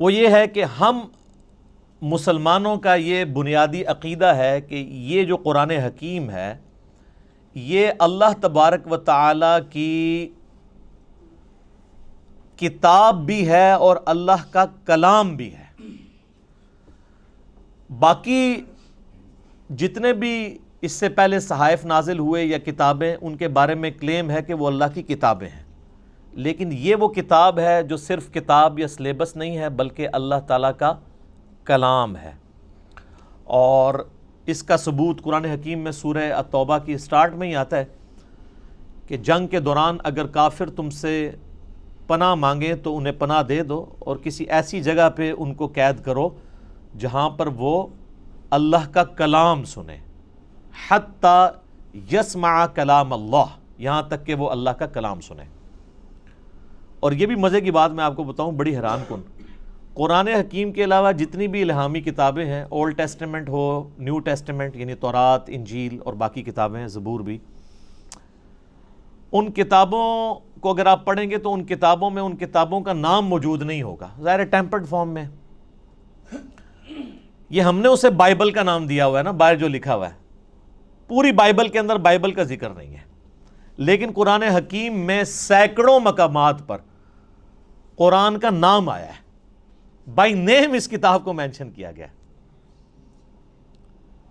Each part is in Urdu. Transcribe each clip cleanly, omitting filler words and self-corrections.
وہ یہ ہے کہ ہم مسلمانوں کا یہ بنیادی عقیدہ ہے کہ یہ جو قرآن حکیم ہے یہ اللہ تبارک و تعالی کی کتاب بھی ہے اور اللہ کا کلام بھی ہے۔ باقی جتنے بھی اس سے پہلے صحائف نازل ہوئے یا کتابیں، ان کے بارے میں کلیم ہے کہ وہ اللہ کی کتابیں ہیں، لیکن یہ وہ کتاب ہے جو صرف کتاب یا سلیبس نہیں ہے بلکہ اللہ تعالیٰ کا کلام ہے۔ اور اس کا ثبوت قرآن حکیم میں سورہ التوبہ کی سٹارٹ میں ہی آتا ہے کہ جنگ کے دوران اگر کافر تم سے پناہ مانگیں تو انہیں پناہ دے دو، اور کسی ایسی جگہ پہ ان کو قید کرو جہاں پر وہ اللہ کا کلام سنیں، حتی یسمع کلام اللہ، یہاں تک کہ وہ اللہ کا کلام سنیں۔ اور یہ بھی مزے کی بات میں آپ کو بتاؤں، بڑی حیران کن، قرآن حکیم کے علاوہ جتنی بھی الہامی کتابیں ہیں، اولڈ ٹیسٹمنٹ ہو، نیو ٹیسٹمنٹ یعنی تورات، انجیل اور باقی کتابیں ہیں، زبور بھی، ان کتابوں کو اگر آپ پڑھیں گے تو ان کتابوں میں ان کتابوں کا نام موجود نہیں ہوگا، ظاہر ٹیمپرڈ فارم میں۔ یہ ہم نے اسے بائبل کا نام دیا ہوا ہے نا، باہر جو لکھا ہوا ہے، پوری بائبل کے اندر بائبل کا ذکر نہیں ہے، لیکن قرآن حکیم میں سینکڑوں مقامات پر قرآن کا نام آیا ہے، بائی نیم اس کتاب کو مینشن کیا گیا،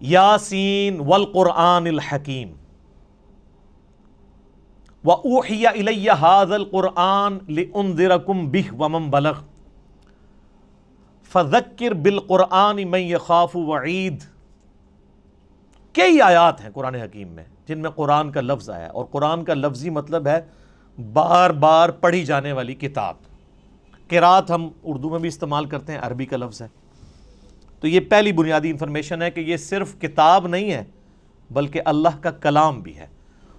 یاسین والقرآن الحکیم وَأُوحِيَ إِلَيَّ هَذَا الْقُرْآنُ لِأُنذِرَكُمْ بِهِ وَمَنْ بَلَغَ فَذَكِّرْ بِالْقُرْآنِ مَنْ يَخَافُ وَعِيدٍ۔ کئی آیات ہیں قرآن حکیم میں جن میں قرآن کا لفظ آیا ہے، اور قرآن کا لفظی مطلب ہے بار بار پڑھی جانے والی کتاب۔ قرات ہم اردو میں بھی استعمال کرتے ہیں، عربی کا لفظ ہے۔ تو یہ پہلی بنیادی انفارمیشن ہے کہ یہ صرف کتاب نہیں ہے بلکہ اللہ کا کلام بھی ہے،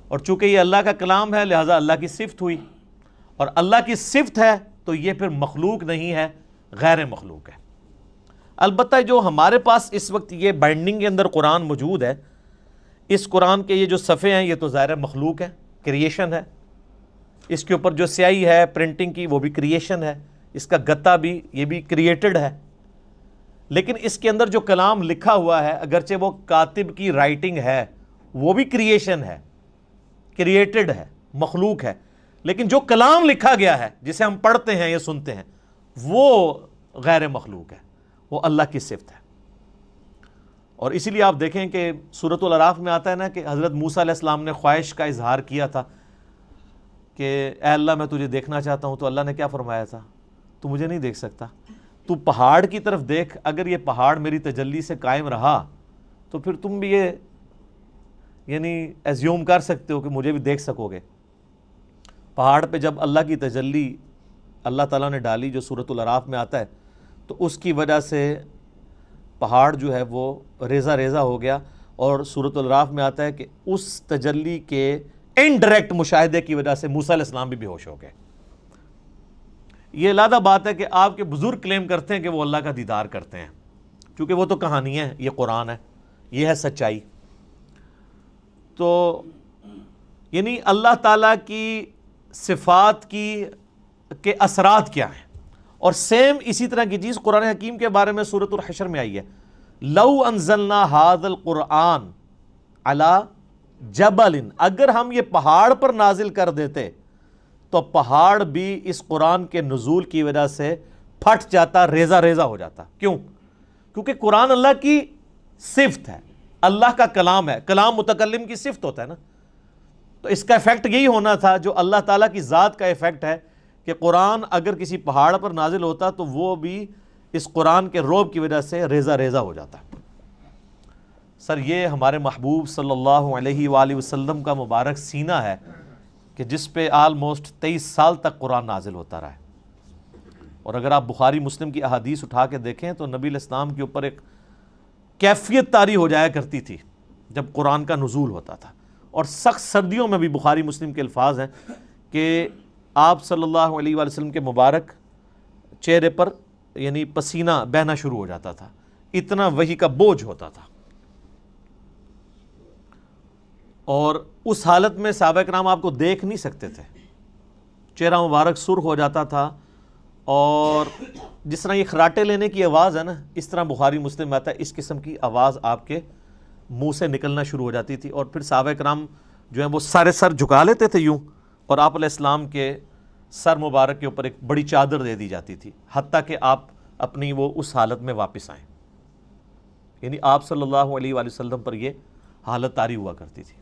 اور چونکہ یہ اللہ کا کلام ہے لہٰذا اللہ کی صفت ہوئی، اور اللہ کی صفت ہے تو یہ پھر مخلوق نہیں ہے، غیر مخلوق ہے۔ البتہ جو ہمارے پاس اس وقت یہ بائنڈنگ کے اندر قرآن موجود ہے، اس قرآن کے یہ جو صفحے ہیں یہ تو ظاہر مخلوق ہے، کریشن ہے، اس کے اوپر جو سیاہی ہے پرنٹنگ کی وہ بھی کریشن ہے، اس کا گتا بھی یہ بھی کریٹڈ ہے، لیکن اس کے اندر جو کلام لکھا ہوا ہے اگرچہ وہ کاتب کی رائٹنگ ہے وہ بھی کریشن ہے، کریٹڈ ہے، مخلوق ہے، لیکن جو کلام لکھا گیا ہے جسے ہم پڑھتے ہیں یا سنتے ہیں وہ غیر مخلوق ہے، وہ اللہ کی صفت ہے۔ اور اسی لیے آپ دیکھیں کہ سورۃ الاعراف میں آتا ہے نا کہ حضرت موسیٰ علیہ السلام نے خواہش کا اظہار کیا تھا کہ اے اللہ میں تجھے دیکھنا چاہتا ہوں، تو اللہ نے کیا فرمایا تھا؟ تو مجھے نہیں دیکھ سکتا، تو پہاڑ کی طرف دیکھ، اگر یہ پہاڑ میری تجلی سے قائم رہا تو پھر تم بھی یہ یعنی ایزیوم کر سکتے ہو کہ مجھے بھی دیکھ سکو گے۔ پہاڑ پہ جب اللہ کی تجلی اللہ تعالیٰ نے ڈالی جو سورۃ الاعراف میں آتا ہے، تو اس کی وجہ سے پہاڑ جو ہے وہ ریزہ ریزہ ہو گیا، اور سورۃ الاعراف میں آتا ہے کہ اس تجلی کے انڈائریکٹ مشاہدے کی وجہ سے موسیٰ علیہ السلام بھی بے ہوش ہو گئے۔ یہ علیحدہ بات ہے کہ آپ کے بزرگ کلیم کرتے ہیں کہ وہ اللہ کا دیدار کرتے ہیں، چونکہ وہ تو کہانی ہے، یہ قرآن ہے، یہ ہے سچائی۔ تو یعنی اللہ تعالیٰ کی صفات کے اثرات کیا ہیں، اور سیم اسی طرح کی چیز قرآن حکیم کے بارے میں سورۃ الحشر میں آئی ہے، لو انزلنا ھذا القرآن علی جبل، اگر ہم یہ پہاڑ پر نازل کر دیتے تو پہاڑ بھی اس قرآن کے نزول کی وجہ سے پھٹ جاتا، ریزہ ریزہ ہو جاتا۔ کیوں؟ کیونکہ قرآن اللہ کی صفت ہے، اللہ کا کلام ہے، کلام متکلم کی صفت ہوتا ہے نا، تو اس کا ایفیکٹ یہی ہونا تھا جو اللہ تعالیٰ کی ذات کا ایفیکٹ ہے کہ قرآن اگر کسی پہاڑ پر نازل ہوتا تو وہ بھی اس قرآن کے رعب کی وجہ سے ریزہ ریزہ ہو جاتا۔ سر یہ ہمارے محبوب صلی اللہ علیہ وآلہ وسلم کا مبارک سینہ ہے کہ جس پہ آلموسٹ 23 سال تک قرآن نازل ہوتا رہا ہے، اور اگر آپ بخاری مسلم کی احادیث اٹھا کے دیکھیں تو نبی علیہ السلام کے اوپر ایک کیفیت طاری ہو جایا کرتی تھی جب قرآن کا نزول ہوتا تھا، اور سخت سردیوں میں بھی بخاری مسلم کے الفاظ ہیں کہ آپ صلی اللہ علیہ وآلہ وسلم کے مبارک چہرے پر یعنی پسینہ بہنا شروع ہو جاتا تھا، اتنا وحی کا بوجھ ہوتا تھا، اور اس حالت میں صحابہ کرام آپ کو دیکھ نہیں سکتے تھے، چہرہ مبارک سرخ ہو جاتا تھا، اور جس طرح یہ خراٹے لینے کی آواز ہے نا، اس طرح بخاری مسلم میں آتا ہے اس قسم کی آواز آپ کے منہ سے نکلنا شروع ہو جاتی تھی، اور پھر صحابہ کرام جو ہیں وہ سارے سر جھکا لیتے تھے یوں، اور آپ علیہ السلام کے سر مبارک کے اوپر ایک بڑی چادر دے دی جاتی تھی، حتیٰ کہ آپ اپنی وہ اس حالت میں واپس آئیں. یعنی آپ صلی اللہ علیہ وآلہ وسلم پر یہ حالت طاری ہوا کرتی تھی.